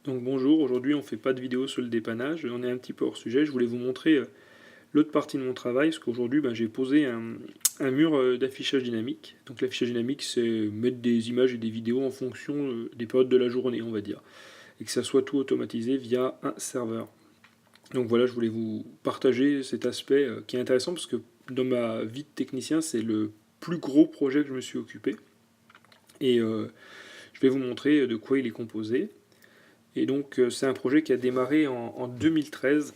Donc bonjour, aujourd'hui on fait pas de vidéo sur le dépannage, on est un petit peu hors sujet, je voulais vous montrer l'autre partie de mon travail, parce qu'aujourd'hui j'ai posé un mur d'affichage dynamique. Donc l'affichage dynamique c'est mettre des images et des vidéos en fonction des périodes de la journée on va dire, et que ça soit tout automatisé via un serveur. Donc voilà, je voulais vous partager cet aspect qui est intéressant, parce que dans ma vie de technicien c'est le plus gros projet que je me suis occupé, et je vais vous montrer de quoi il est composé. Et donc c'est un projet qui a démarré en 2013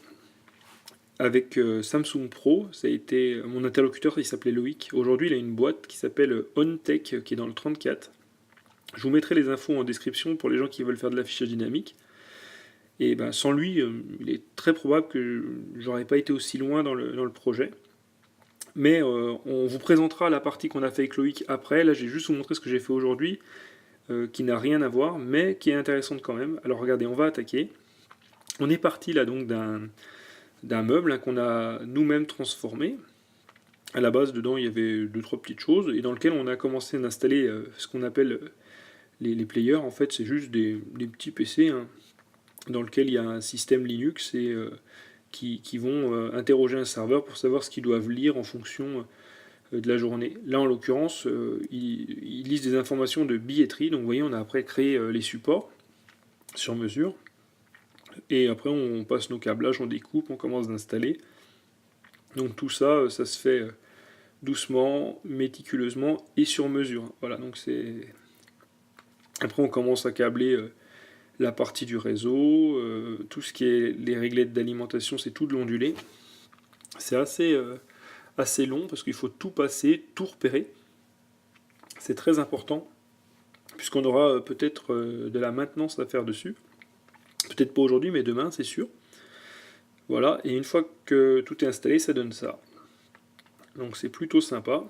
avec Samsung Pro. Ça a été mon interlocuteur, il s'appelait Loïc. Aujourd'hui, il a une boîte qui s'appelle OnTech, qui est dans le 34. Je vous mettrai les infos en description pour les gens qui veulent faire de l'affichage dynamique. Et ben, sans lui, il est très probable que j'aurais pas été aussi loin dans le projet. Mais on vous présentera la partie qu'on a fait avec Loïc après. Là, j'ai juste vous montré ce que j'ai fait aujourd'hui, qui n'a rien à voir, mais qui est intéressante quand même. Alors regardez, on va attaquer. On est parti là donc d'un meuble qu'on a nous-mêmes transformé. À la base, dedans, il y avait deux, trois petites choses, et dans lequel on a commencé à installer ce qu'on appelle les players. En fait, c'est juste des petits PC dans lequel il y a un système Linux et qui vont interroger un serveur pour savoir ce qu'ils doivent lire en fonction de la journée. Là, en l'occurrence, ils lisent des informations de billetterie. Donc, vous voyez, on a après créé les supports sur mesure. Et après, on passe nos câblages, on découpe, on commence d'installer. Donc tout ça, ça se fait doucement, méticuleusement et sur mesure. Voilà, donc c'est. Après, on commence à câbler la partie du réseau, tout ce qui est les réglettes d'alimentation, c'est tout de l'ondulé. C'est assez long parce qu'il faut tout passer, tout repérer. C'est très important, puisqu'on aura peut-être de la maintenance à faire dessus. Peut-être pas aujourd'hui, mais demain, c'est sûr. Voilà, et une fois que tout est installé, ça donne ça. Donc c'est plutôt sympa.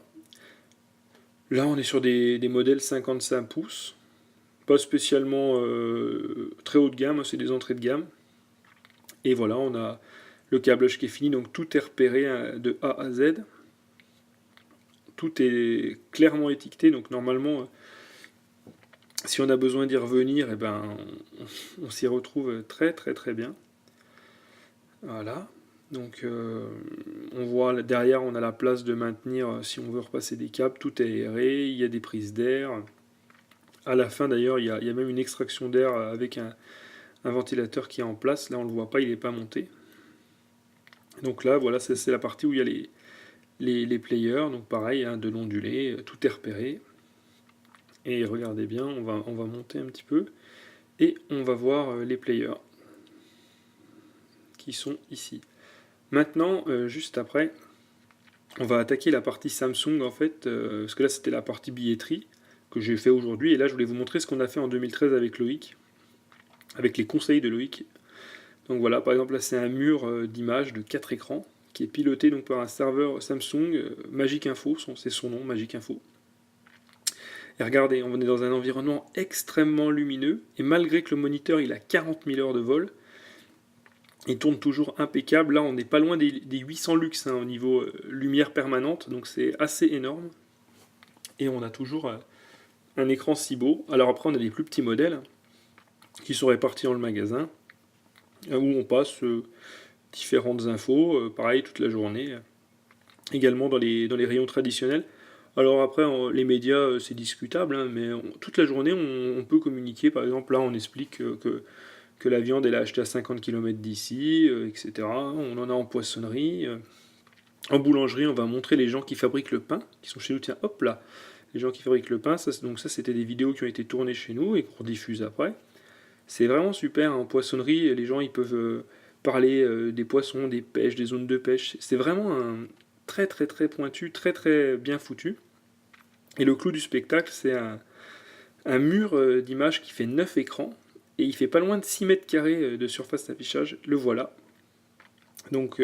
Là, on est sur des modèles 55 pouces. Pas spécialement très haut de gamme, c'est des entrées de gamme. Et voilà, on a le câblage qui est fini, donc tout est repéré de A à Z. Tout est clairement étiqueté, donc normalement, si on a besoin d'y revenir, eh ben, on s'y retrouve très très très bien. Voilà. Donc on voit derrière, on a la place de maintenir si on veut repasser des câbles, tout est aéré, il y a des prises d'air. À la fin d'ailleurs, il y a même une extraction d'air avec un ventilateur qui est en place. Là, on ne le voit pas, il n'est pas monté. Donc là, voilà, c'est la partie où il y a les players. Donc pareil, de l'ondulé, tout est repéré. Et regardez bien, on va monter un petit peu. Et on va voir les players qui sont ici. Maintenant, juste après, on va attaquer la partie Samsung en fait, parce que là c'était la partie billetterie que j'ai fait aujourd'hui. Et là, je voulais vous montrer ce qu'on a fait en 2013 avec Loïc, avec les conseils de Loïc. Donc voilà, par exemple là c'est un mur d'images de 4 écrans qui est piloté donc par un serveur Samsung Magic Info, c'est son nom, Magic Info. Et regardez, on est dans un environnement extrêmement lumineux, et malgré que le moniteur il a 40 000 heures de vol, il tourne toujours impeccable. Là on n'est pas loin des 800 lux au niveau lumière permanente, donc c'est assez énorme. Et on a toujours un écran si beau. Alors après on a des plus petits modèles qui sont répartis dans le magasin, où on passe différentes infos, pareil toute la journée. Également dans les rayons traditionnels. Alors après, les médias, c'est discutable, mais toute la journée, on peut communiquer. Par exemple, là, on explique que la viande, elle est achetée à 50 km d'ici, etc. On en a en poissonnerie. En boulangerie, on va montrer les gens qui fabriquent le pain, qui sont chez nous. Tiens, hop là, les gens qui fabriquent le pain. Donc ça, c'était des vidéos qui ont été tournées chez nous et qu'on diffuse après. C'est vraiment super. En poissonnerie, les gens, ils peuvent parler des poissons, des pêches, des zones de pêche. C'est vraiment très très très pointu, très très bien foutu. Et le clou du spectacle, c'est un mur d'images qui fait 9 écrans, et il fait pas loin de 6 mètres carrés de surface d'affichage, le voilà. Donc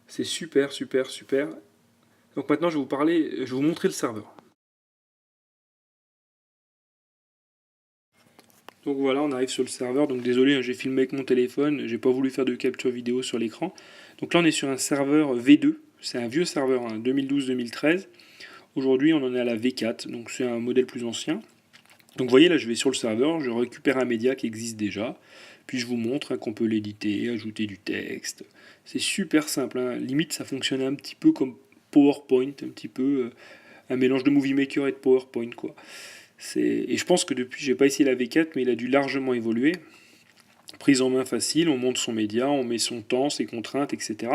c'est super super super. Donc maintenant je vais vous montrer le serveur. Donc voilà, on arrive sur le serveur, donc désolé, j'ai filmé avec mon téléphone, j'ai pas voulu faire de capture vidéo sur l'écran. Donc là on est sur un serveur V2, c'est un vieux serveur, 2012-2013. Aujourd'hui on en est à la V4, donc c'est un modèle plus ancien. Donc vous voyez, là je vais sur le serveur, je récupère un média qui existe déjà, puis je vous montre qu'on peut l'éditer, ajouter du texte. C'est super simple, hein. Limite ça fonctionne un petit peu comme PowerPoint, un petit peu un mélange de Movie Maker et de PowerPoint quoi. Et je pense que depuis, j'ai pas essayé la V4, mais il a dû largement évoluer. Prise en main facile, on monte son média, on met son temps, ses contraintes, etc.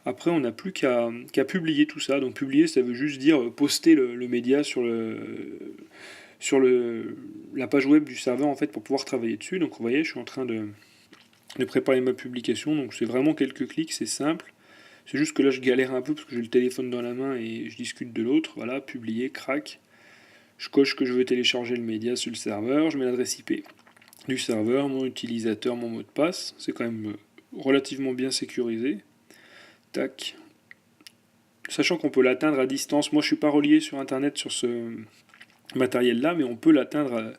Après, on n'a plus qu'à publier tout ça. Donc publier, ça veut juste dire poster le média sur la page web du serveur en fait pour pouvoir travailler dessus. Donc vous voyez, je suis en train de préparer ma publication. Donc c'est vraiment quelques clics, c'est simple. C'est juste que là, je galère un peu parce que j'ai le téléphone dans la main et je discute de l'autre. Voilà, publier, crac. Je coche que je veux télécharger le média sur le serveur, je mets l'adresse IP du serveur, mon utilisateur, mon mot de passe. C'est quand même relativement bien sécurisé. Tac. Sachant qu'on peut l'atteindre à distance. Moi, je suis pas relié sur Internet sur ce matériel-là, mais on peut l'atteindre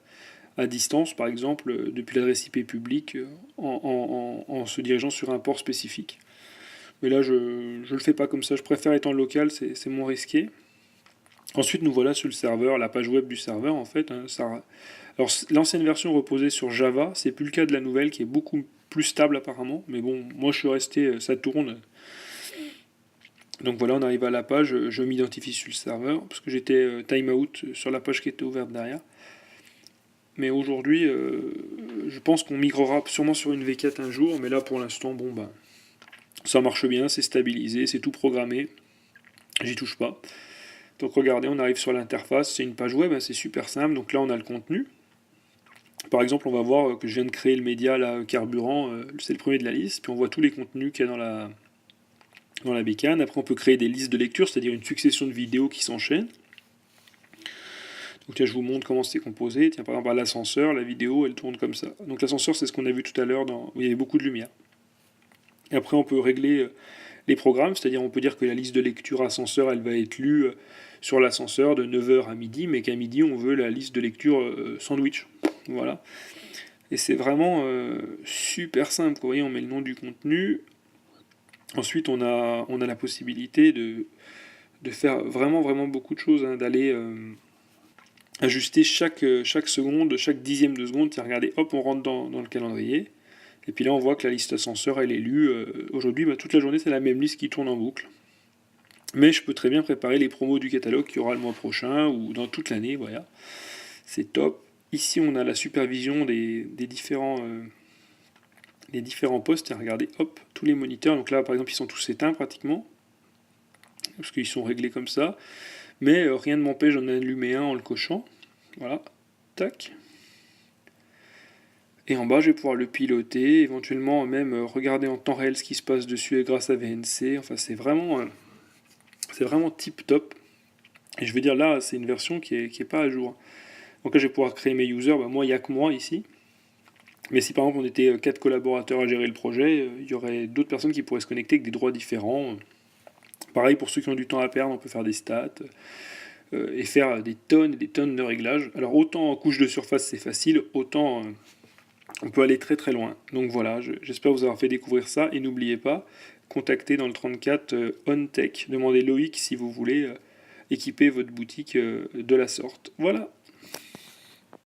à distance, par exemple, depuis l'adresse IP publique, en se dirigeant sur un port spécifique. Mais là, je ne le fais pas comme ça. Je préfère être en local, c'est moins risqué. Ensuite, nous voilà sur le serveur, la page web du serveur, en fait. Hein, alors, l'ancienne version reposait sur Java, c'est plus le cas de la nouvelle, qui est beaucoup plus stable apparemment. Mais bon, moi, je suis resté, ça tourne. Donc voilà, on arrive à la page, je m'identifie sur le serveur, parce que j'étais timeout sur la page qui était ouverte derrière. Mais aujourd'hui, je pense qu'on migrera sûrement sur une V4 un jour, mais là, pour l'instant, bon, bah, ça marche bien, c'est stabilisé, c'est tout programmé, j'y touche pas. Donc regardez, on arrive sur l'interface, c'est une page web, hein, c'est super simple. Donc là, on a le contenu. Par exemple, on va voir que je viens de créer le média là, carburant, c'est le premier de la liste. Puis on voit tous les contenus qu'il y a dans la bécane. Après, on peut créer des listes de lecture, c'est-à-dire une succession de vidéos qui s'enchaînent. Donc là, je vous montre comment c'est composé. Tiens, par exemple, à l'ascenseur, la vidéo, elle tourne comme ça. Donc l'ascenseur, c'est ce qu'on a vu tout à l'heure où il y avait beaucoup de lumière. Et après, on peut régler les programmes, c'est-à-dire on peut dire que la liste de lecture ascenseur, elle va être lue sur l'ascenseur de 9h à midi, mais qu'à midi, on veut la liste de lecture sandwich. Voilà. Et c'est vraiment super simple. Vous voyez, on met le nom du contenu. Ensuite, on a la possibilité de faire vraiment, vraiment beaucoup de choses, hein, d'aller ajuster chaque seconde, chaque dixième de seconde. Regardez, hop, on rentre dans le calendrier. Et puis là, on voit que la liste ascenseur, elle est lue. Aujourd'hui, toute la journée, c'est la même liste qui tourne en boucle. Mais je peux très bien préparer les promos du catalogue qu'il y aura le mois prochain ou dans toute l'année. Voilà. C'est top. Ici, on a la supervision des différents postes. Et regardez, hop, tous les moniteurs. Donc là, par exemple, ils sont tous éteints pratiquement. Parce qu'ils sont réglés comme ça. Mais rien ne m'empêche d'en allumer un en le cochant. Voilà. Tac. Et en bas, je vais pouvoir le piloter, éventuellement même regarder en temps réel ce qui se passe dessus grâce à VNC. Enfin, c'est vraiment tip top. Et je veux dire, là, c'est une version qui est pas à jour. Donc là, je vais pouvoir créer mes users. Moi, il n'y a que moi ici. Mais si par exemple on était 4 collaborateurs à gérer le projet, il y aurait d'autres personnes qui pourraient se connecter avec des droits différents. Pareil, pour ceux qui ont du temps à perdre, on peut faire des stats et faire des tonnes et des tonnes de réglages. Alors autant en couche de surface c'est facile, autant on peut aller très très loin. Donc voilà, j'espère vous avoir fait découvrir ça. Et n'oubliez pas, contactez dans le 34 OnTech. Demandez Loïc si vous voulez équiper votre boutique de la sorte. Voilà.